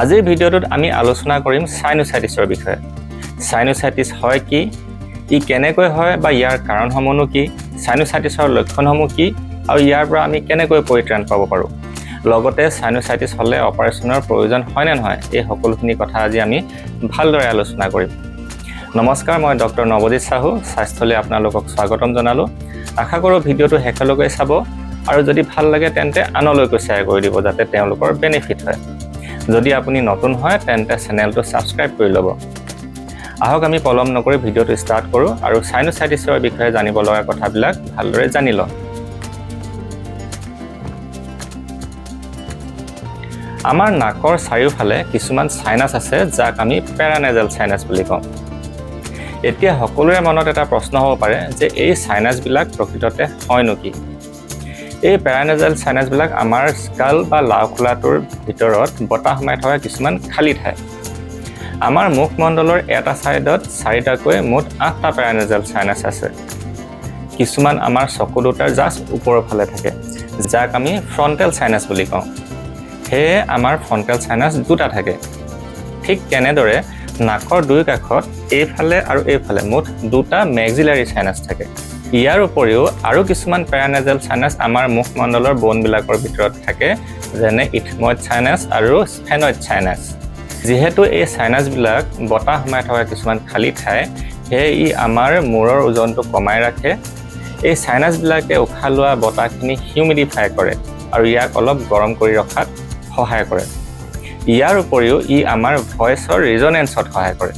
আজিৰ ভিডিঅ'টোত আমি আলোচনা কৰিম সাইনোসাইটিছৰ বিষয়ে। সাইনোসাইটিছ হয় কি, ই কেনেকৈ হয় বা ইয়াৰ কাৰণসমূহনো কি, সাইনোসাইটিছৰ লক্ষণসমূহ কি আৰু ইয়াৰ পৰা আমি কেনেকৈ পৰিত্ৰাণ পাব পাৰোঁ। লগতে সাইনোসাইটিছ হ'লে অপাৰেশ্যনৰ প্ৰয়োজন হয় নে নহয়, এই সকলোখিনি কথা আজি আমি ভালদৰে আলোচনা কৰিম। নমস্কাৰ, মই ডক্টৰ নৱজিৎ সাহু, স্বাস্থ্যলৈ আপোনালোকক স্বাগতম জনালোঁ। আশা কৰোঁ ভিডিঅ'টো শেষলৈকে চাব আৰু যদি ভাল লাগে তেন্তে আনলৈকো শ্বেয়াৰ কৰি দিব, যাতে তেওঁলোকৰ বেনিফিট হয়। যদি আপুনি নতুন হয় তেন্তে চেনেলটো ছাবস্ক্ৰাইব কৰি ল'ব। আহক আমি পলম নকৰি ভিডিঅ'টো ষ্টাৰ্ট কৰোঁ আৰু সাইনোসাইটিছৰ বিষয়ে জানিব লগা কথাবিলাক ভালদৰে জানি লওঁ। আমাৰ নাকৰ চাৰিওফালে কিছুমান সাইনাছ আছে, যাক আমি পেৰানেজেল সাইনাছ বুলি কওঁ। এতিয়া সকলোৰে মনত এটা প্ৰশ্ন হ'ব পাৰে যে এই সাইনাছবিলাক প্ৰকৃততে হয়নো কি? এই পেৰানেজেল সাইনাছবিলাক আমাৰ স্কাল বা লাওখোলাটোৰ ভিতৰত বতাহ সোমাই থকা কিছুমান খালী ঠাই। আমাৰ মুখমণ্ডলৰ এটা ছাইডত 4টাকৈ মুঠ 8টা পেৰানেজেল সাইনাছ আছে। কিছুমান আমাৰ চকু দুটাৰ জাষ্ট ওপৰৰ ফালে থাকে, যাক আমি ফ্ৰণ্টেল সাইনাছ বুলি কওঁ। সেয়ে আমাৰ ফ্ৰণ্টেল সাইনাছ দুটা থাকে। ঠিক তেনেদৰে নাকৰ দুই কাষত এইফালে আৰু এইফালে মুঠ 2টা মেক্সিলাৰী সাইনাছ থাকে। ইয়াৰ উপৰিও আৰু কিছুমান পেৰানেজেল সাইনাছ আমাৰ মুখমণ্ডলৰ বনবিলাকৰ ভিতৰত থাকে, যেনে ইথময়েড সাইনাছ আৰু স্ফেনয়েড সাইনাছ। যিহেতু এই সাইনাছবিলাক বতাহ সোমাই থকা কিছুমান খালী ঠাই, সেয়ে ই আমাৰ মূৰৰ ওজনটো কমাই ৰাখে। এই সাইনাছবিলাকে উশাহ লোৱা বতাহখিনি হিউমিডিফাই কৰে আৰু ইয়াক অলপ গৰম কৰি ৰখাত সহায় কৰে। ইয়াৰ উপৰিও ই আমাৰ ভইচৰ ৰিজনেঞ্চত সহায় কৰে।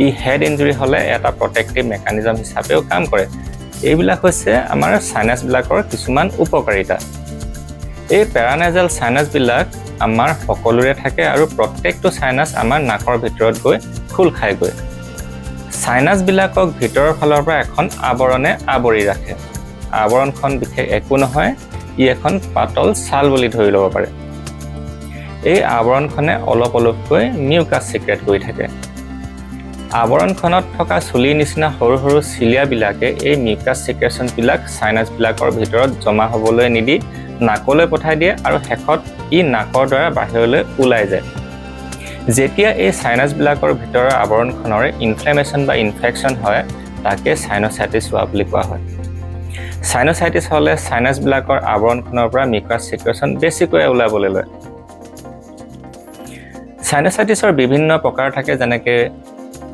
ই হেড ইঞ্জুৰি হ'লে এটা প্ৰটেক্টিভ মেকানিজম হিচাপেও কাম কৰে। এইবিলাক হৈছে আমাৰ সাইনাছবিলাকৰ কিছুমান উপকাৰিতা। এই পেৰানেজেল সাইনাছবিলাক আমাৰ সকলোৰে থাকে আৰু প্ৰত্যেকটো সাইনাছ আমাৰ নাকৰ ভিতৰত গৈ খোল খায়গৈ। সাইনাছবিলাকক ভিতৰৰ ফালৰ পৰা এখন আৱৰণে আৱৰি ৰাখে। আৱৰণখন বিশেষ একো নহয়, ই এখন পাতল ছাল বুলি ধৰি ল'ব পাৰে। এই আৱৰণখনে অলপ অলপকৈ মিউকাছ ছিক্ৰেট কৰি থাকে। আৱৰণখনত থকা চুলিৰ নিচিনা সৰু সৰু চিলিয়াবিলাকে এই মিউকাছ ছিক্ৰেশ্যনবিলাক সাইনাছবিলাকৰ ভিতৰত জমা হ'বলৈ নিদি নাকলৈ পঠাই দিয়ে আৰু শেষত ই নাকৰ দ্বাৰা বাহিৰলৈ ওলাই যায়। যেতিয়া এই সাইনাছবিলাকৰ ভিতৰৰ আৱৰণখনৰ ইনফ্লেমেশ্যন বা ইনফেকশ্যন হয়, তাকে সাইনোসাইটিছ হোৱা বুলি কোৱা হয়। সাইনোসাইটিছ হ'লে সাইনাছবিলাকৰ আৱৰণখনৰ পৰা মিউকাছ ছিক্ৰেশ্যন বেছিকৈ ওলাবলৈ লয়। সাইনোসাইটিছৰ বিভিন্ন প্ৰকাৰ থাকে, যেনেকৈ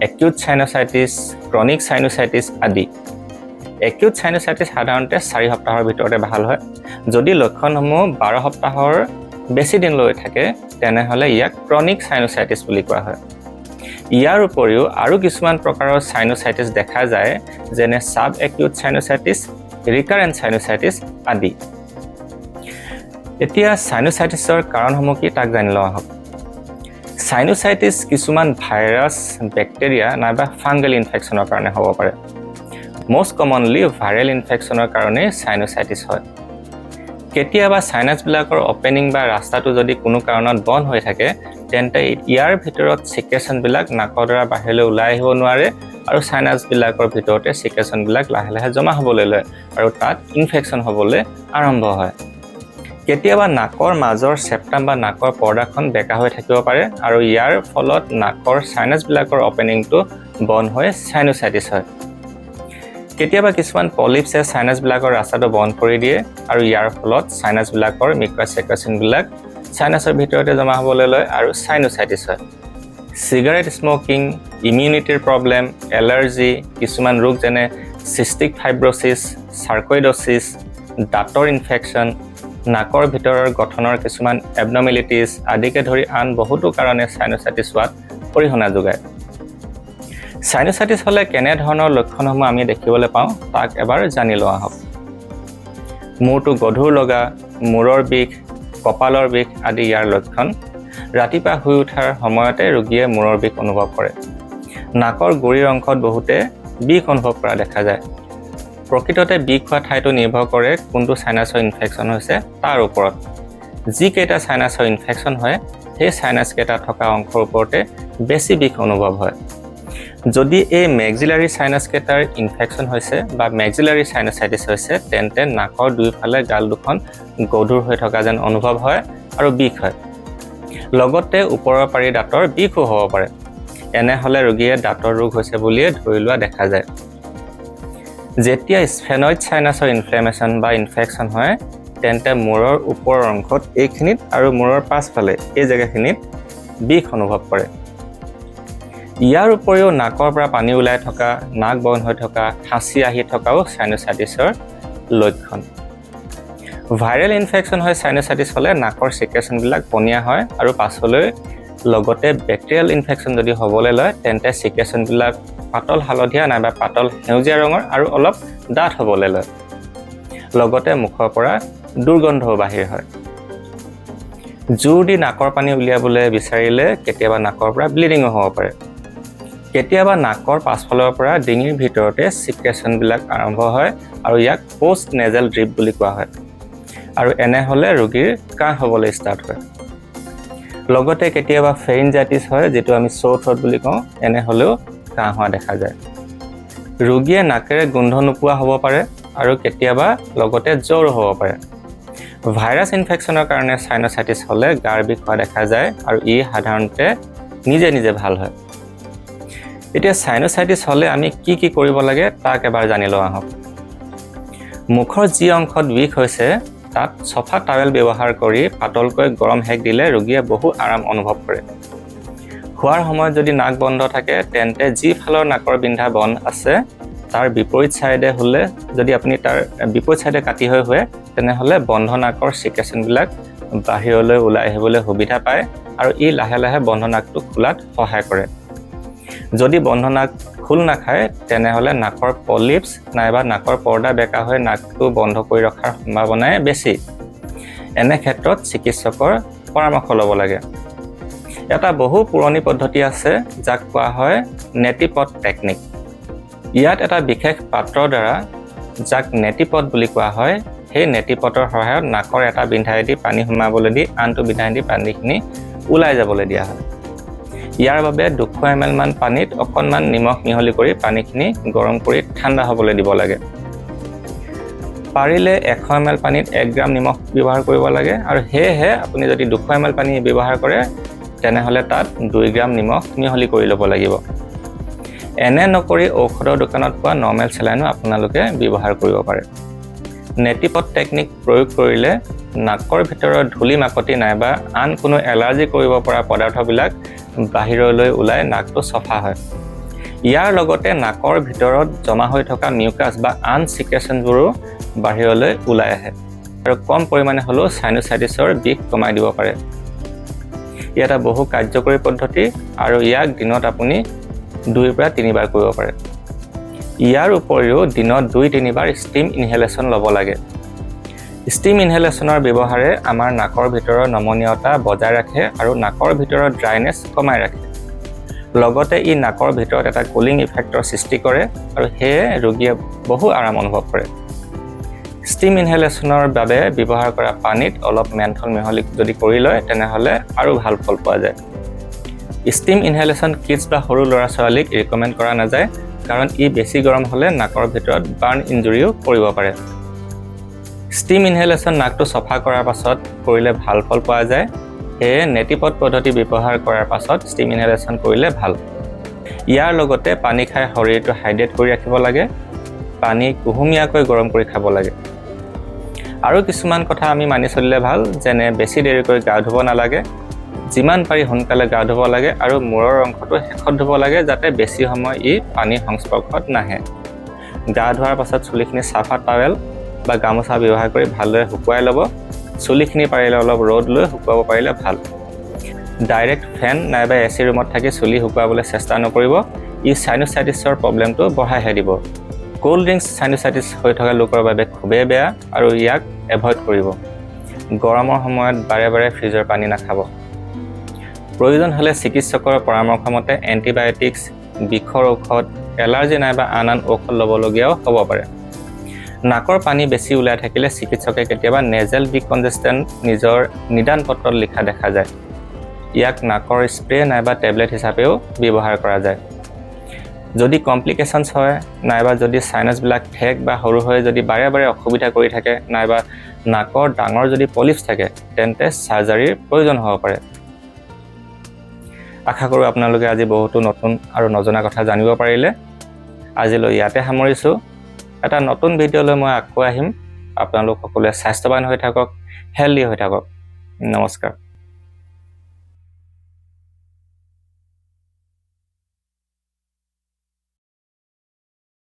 একিউট সাইনোসাইটিছ, ক্ৰনিক সাইনোসাইটিছ আদি। একিউট সাইনোসাইটিছ সাধাৰণতে 4 সপ্তাহৰ ভিতৰতে ভাল হয়। যদি লক্ষণসমূহ 12 সপ্তাহৰ বেছি দিনলৈ থাকে, তেনেহ'লে ইয়াক ক্ৰনিক সাইনোসাইটিছ বুলি কোৱা হয়। ইয়াৰ উপৰিও আৰু কিছুমান প্ৰকাৰৰ সাইনোসাইটিছ দেখা যায়, যেনে ছাব একিউট সাইনোসাইটিছ, ৰিকাৰেণ্ট সাইনোসাইটিছ আদি। এতিয়া সাইনোসাইটিছৰ কাৰণসমূহ কি তাক জানি লোৱা হওক। সাইনোসাইটিছ কিছুমান ভাইৰাছ, বেক্টেৰিয়া নাইবা ফাংগেল ইনফেকশ্যনৰ কাৰণে হ'ব পাৰে। মষ্ট কমনলি ভাইৰেল ইনফেকশ্যনৰ কাৰণে সাইনোসাইটিছ হয়। কেতিয়াবা সাইনাছবিলাকৰ অপেনিং বা ৰাস্তাটো যদি কোনো কাৰণত বন্ধ হৈ থাকে, তেন্তে ইয়াৰ ভিতৰত ছিক্ৰেশ্যনবিলাক নাকৰ দ্বাৰা বাহিৰলৈ ওলাই আহিব নোৱাৰে আৰু সাইনাছবিলাকৰ ভিতৰতে ছিক্ৰেশ্যনবিলাক লাহে লাহে জমা হ'বলৈ লয় আৰু তাত ইনফেকশ্যন হ'বলৈ আৰম্ভ হয়। কেতিয়াবা নাকৰ মাজৰ চেপ্টাম বা নাকৰ পৰ্দাখন বেকা হৈ থাকিব পাৰে আৰু ইয়াৰ ফলত নাকৰ সাইনাছবিলাকৰ অপেনিংটো বন্ধ হৈ সাইনোসাইটিছ হয়। কেতিয়াবা কিছুমান পলিপছে সাইনাছবিলাকৰ ৰাস্তাটো বন্ধ কৰি দিয়ে আৰু ইয়াৰ ফলত সাইনাছবিলাকৰ মিউকাছ ছিক্ৰেশ্যনবিলাক সাইনাছৰ ভিতৰতে জমা হ'বলৈ লয় আৰু সাইনোসাইটিছ হয়। চিগাৰেট স্মকিং, ইমিউনিটিৰ প্ৰব্লেম, এলাৰ্জি, কিছুমান ৰোগ যেনে চিষ্টিক ফাইব্ৰচিছ, চাৰ্কইডছিছ, দাঁতৰ ইনফেকশ্যন, নাকৰ ভিতৰৰ গঠনৰ কিছুমান এবনৰ্মেলিটিছ আদিকে ধৰি আন বহুতো কাৰণে সাইনোসাইটিছ হোৱাত অৰিহণা যোগায়। সাইনোসাইটিছ হ'লে কেনেধৰণৰ লক্ষণসমূহ আমি দেখিবলৈ পাওঁ তাক এবাৰ জানি লোৱা হওক। মূৰটো গধুৰ লগা, মূৰৰ বিষ, কঁপালৰ বিষ আদি ইয়াৰ লক্ষণ। ৰাতিপুৱা শুই উঠাৰ সময়তে ৰোগীয়ে মূৰৰ বিষ অনুভৱ কৰে। নাকৰ গুৰিৰ অংশত বহুতে বিষ অনুভৱ কৰা দেখা যায়। প্ৰকৃততে বিষ হোৱা ঠাইটো নিৰ্ভৰ কৰে কোনটো সাইনাছৰ ইনফেকশ্যন হৈছে তাৰ ওপৰত। যিকেইটা সাইনাছৰ ইনফেকশ্যন হয়, সেই সাইনাছকেইটা থকা অংশৰ ওপৰতে বেছি বিষ অনুভৱ হয়। যদি এই মেক্সিলাৰী সাইনাছকেইটাৰ ইনফেকশ্যন হৈছে বা মেক্সিলাৰী সাইনোসাইটিছ হৈছে, তেন্তে নাকৰ দুয়োফালে গাল দুখন গধুৰ হৈ থকা যেন অনুভৱ হয় আৰু বিষ হয়। লগতে ওপৰৰ পাৰি দাঁতৰ বিষো হ'ব পাৰে। এনেহ'লে ৰোগীয়ে দাঁতৰ ৰোগ হৈছে বুলিয়ে ধৰি লোৱা দেখা যায়। যেতিয়া স্ফেনইড চাইনাছৰ ইনফ্লেমেশ্যন বা ইনফেকশ্যন হয় তেন্তে মূৰৰ ওপৰৰ অংশত এইখিনিত আৰু মূৰৰ পাছফালে এই জেগাখিনিত বিষ অনুভৱ কৰে। ইয়াৰ উপৰিও নাকৰ পৰা পানী ওলাই থকা, নাক বন্ধ হৈ থকা, হাঁচি আহি থকাও চাইনোচাইটিছৰ লক্ষণ। ভাইৰেল ইনফেকশ্যন হৈ চাইনোচাইটিছ হ'লে নাকৰ ছিক্ৰেশ্যনবিলাক পনীয়া হয় আৰু পাছলৈ লগতে বেক্টেৰিয়েল ইনফেকশ্যন যদি হ'বলৈ লয় তেন্তে ছিক্ৰেশ্যনবিলাক পাতল হালধীয়া নাইবা পাতল সেউজীয়া ৰঙৰ আৰু অলপ ডাঠ হ'বলৈ লয়। লগতে মুখৰ পৰা দুৰ্গন্ধও বাহিৰ হয়। জোৰ দি নাকৰ পানী উলিয়াবলৈ বিচাৰিলে কেতিয়াবা নাকৰ পৰা ব্লিডিঙো হ'ব পাৰে। কেতিয়াবা নাকৰ পাছফালৰ পৰা ডিঙিৰ ভিতৰতে ছিক্ৰেশ্যনবিলাক আৰম্ভ হয় আৰু ইয়াক পোষ্ট নেজেল ড্ৰিপ বুলি কোৱা হয়। আৰু এনে হ'লে ৰোগীৰ কাহ হ'বলৈ ষ্টাৰ্ট হয়। লগতে কেতিয়াবা ফেৰিনজাইটিছ হয়, যিটো আমি চ'ৰ থ্ৰ'ট বুলি কওঁ, এনে হ'লেও কাহ হোৱা দেখা যায়। ৰোগীয়ে নাকেৰে গোন্ধ নোপোৱা হ'ব পাৰে আৰু কেতিয়াবা লগতে জ্বৰো হ'ব পাৰে। ভাইৰাছ ইনফেকশ্যনৰ কাৰণে চাইনোচাইটিছ হ'লে গাৰ বিষ হোৱা দেখা যায় আৰু ই সাধাৰণতে নিজে নিজে ভাল হয়। এতিয়া চাইনোচাইটিছ হ'লে আমি কি কৰিব লাগে তাক এবাৰ জানি লওঁ আহক। মুখৰ যি অংশত বিষ হৈছে তাত চফা টাৱেল ব্যৱহাৰ কৰি পাতলকৈ গৰম সেক দিলে ৰোগীয়ে বহু আৰাম অনুভৱ কৰে। খোৱাৰ সময়ত যদি নাক বন্ধ থাকে তেন্তে যি ফালৰ নাকৰ বিন্ধা বন্ধ আছে তাৰ বিপৰীত ছাইডে হ'লে, যদি আপুনি তাৰ বিপৰীত ছাইডে কাটি হৈ শুৱে তেনেহ'লে বন্ধ নাকৰ ছিক্ৰেশ্যনবিলাক বাহিৰলৈ ওলাই আহিবলৈ সুবিধা পায় আৰু ই লাহে লাহে বন্ধ নাকটো খোলাত সহায় কৰে। যদি বন্ধ নাক খোল নাখায় তেনেহ'লে নাকৰ পলিপছ নাইবা নাকৰ পৰ্দা বেকা হৈ নাকটো বন্ধ কৰি ৰখাৰ সম্ভাৱনাই বেছি। এনে ক্ষেত্ৰত চিকিৎসকৰ পৰামৰ্শ ল'ব লাগে। এটা বহু পুৰণি পদ্ধতি আছে যাক কোৱা হয় নেটিপট টেকনিক। ইয়াত এটা বিশেষ পাত্ৰৰ দ্বাৰা, যাক নেটিপট বুলি কোৱা হয়, সেই নেটিপটৰ সহায়ত নাকৰ এটা বিন্ধাইদি পানী সোমাবলৈ দি আনটো বিন্ধাইদি পানীখিনি ওলাই যাবলৈ দিয়া হয়। ইয়াৰ বাবে 200 ml মান পানীত অকণমান নিমখ মিহলি কৰি পানীখিনি গৰম কৰি ঠাণ্ডা হ'বলৈ দিব লাগে। পাৰিলে 100 ml পানীত 1 গ্ৰাম নিমখ ব্যৱহাৰ কৰিব লাগে আৰু সেয়েহে আপুনি যদি 200 ml পানী ব্যৱহাৰ কৰে তেনেহ'লে তাত 2 গ্ৰাম নিমখ মিহলি কৰি ল'ব লাগিব। এনে নকৰি ঔষধৰ দোকানত পোৱা নৰ্মেল চেলাইনো আপোনালোকে ব্যৱহাৰ কৰিব পাৰে। নেটিপট টেকনিক প্ৰয়োগ কৰিলে নাকৰ ভিতৰৰ ধূলি মাকতি নাইবা আন কোনো এলাৰ্জি কৰিব পৰা পদাৰ্থবিলাক বাহিৰলৈ ওলাই নাকটো চফা হয়। ইয়াৰ লগতে নাকৰ ভিতৰত জমা হৈ থকা মিউকাছ বা আন ছিক্ৰেশ্যনবোৰো বাহিৰলৈ ওলাই আহে আৰু কম পৰিমাণে হ'লেও চাইনোচাইটিছৰ বিষ কমাই দিব পাৰে। ই এটা বহু কাৰ্যকৰী পদ্ধতি আৰু ইয়াক দিনত আপুনি 2 পৰা 3 বাৰ কৰিব পাৰে। ইয়াৰ উপৰিও দিনত 2-3 বাৰ ষ্টিম ইনহেলেশ্যন ল'ব লাগে। ষ্টিম ইনহেলেশ্যনৰ ব্যৱহাৰে আমাৰ নাকৰ ভিতৰৰ নমনীয়তা বজাই ৰাখে আৰু নাকৰ ভিতৰৰ ড্ৰাইনেছ কমাই ৰাখে। লগতে ই নাকৰ ভিতৰত এটা কুলিং ইফেক্টৰ সৃষ্টি কৰে আৰু সেয়ে ৰোগীয়ে বহু আৰাম অনুভৱ কৰে। ষ্টিম ইনহেলেশ্যনৰ বাবে ব্যৱহাৰ কৰা পানীত অলপ মেন্থল মিহলি যদি কৰি লয় তেনেহ'লে আৰু ভাল ফল পোৱা যায়। ষ্টিম ইনহেলেশ্যন কিডছ বা সৰু ল'ৰা ছোৱালীক ৰিকমেণ্ড কৰা নাযায়, কাৰণ ই বেছি গৰম হ'লে নাকৰ ভিতৰত বাৰ্ণ ইঞ্জুৰিও কৰিব পাৰে। ষ্টিম ইনহেলেশ্যন নাকটো চফা কৰাৰ পাছত কৰিলে ভাল ফল পোৱা যায়, সেয়ে নেটিপট পদ্ধতি ব্যৱহাৰ কৰাৰ পাছত ষ্টিম ইনহেলেশ্যন কৰিলে ভাল। ইয়াৰ লগতে পানী খাই শৰীৰটো হাইড্ৰেট কৰি ৰাখিব লাগে। পানী কুহুমীয়াকৈ গৰম কৰি খাব লাগে। আৰু কিছুমান কথা আমি মানি চলিলে ভাল, যেনে বেছি দেৰিকৈ গা ধুব নালাগে, যিমান পাৰি সোনকালে গা ধুব লাগে আৰু মূৰৰ অংশটো শেষত ধুব লাগে যাতে বেছি সময় ই পানীৰ সংস্পৰ্শত নাহে। গা ধোৱাৰ পাছত চুলিখিনি চাফা টাৱেল বা গামোচা ব্যৱহাৰ কৰি ভালদৰে শুকুৱাই ল'ব। চুলিখিনি পাৰিলে অলপ ৰ'দ লৈ শুকুৱাব পাৰিলে ভাল। ডাইৰেক্ট ফেন নাইবা AC ৰুমত থাকি চুলি শুকুৱাবলৈ চেষ্টা নকৰিব, ই চাইনোচাইটিছৰ প্ৰব্লেমটো বঢ়াইহে দিব। কোল্ড ড্ৰিংকছ চাইনোচাইটিছ হৈ থকা লোকৰ বাবে খুবেই বেয়া আৰু ইয়াক এভইড কৰিব। গৰমৰ সময়ত বাৰে বাৰে ফ্ৰিজৰ পানী নাখাব। প্ৰয়োজন হ'লে চিকিৎসকৰ পৰামৰ্শ মতে এণ্টিবায়'টিক্স, বিষৰ ঔষধ, এলাৰ্জি নাইবা আন ঔষধ ল'বলগীয়াও হ'ব পাৰে। নাকৰ পানী বেছি ওলাই থাকিলে চিকিৎসকে কেতিয়াবা নেজেল ডিকনজেষ্টেণ্ট নিজৰ নিদান পত্ৰত লিখা দেখা যায়। ইয়াক নাকৰ স্প্ৰে নাইবা টেবলেট হিচাপেও ব্যৱহাৰ কৰা যায়। যদি কমপ্লিকেশ্যনছ হয় নাইবা যদি চাইনাছবিলাক ঠেক বা সৰু হৈ যদি বাৰে বাৰে অসুবিধা কৰি থাকে, নাইবা নাকৰ ডাঙৰ যদি পলিপছ থাকে তেন্তে চাৰ্জাৰীৰ প্ৰয়োজন হ'ব পাৰে। আশা কৰোঁ আপোনালোকে আজি বহুতো নতুন আৰু নজনা কথা জানিব পাৰিলে। আজিলৈ ইয়াতে সামৰিছোঁ। এটা নতুন ভিডিঅ'লৈ মই আকৌ আহিম। আপোনালোক সকলোৱে স্বাস্থ্যৱান হৈ থাকক, হেল্ডি হৈ থাকক। নমস্কাৰ।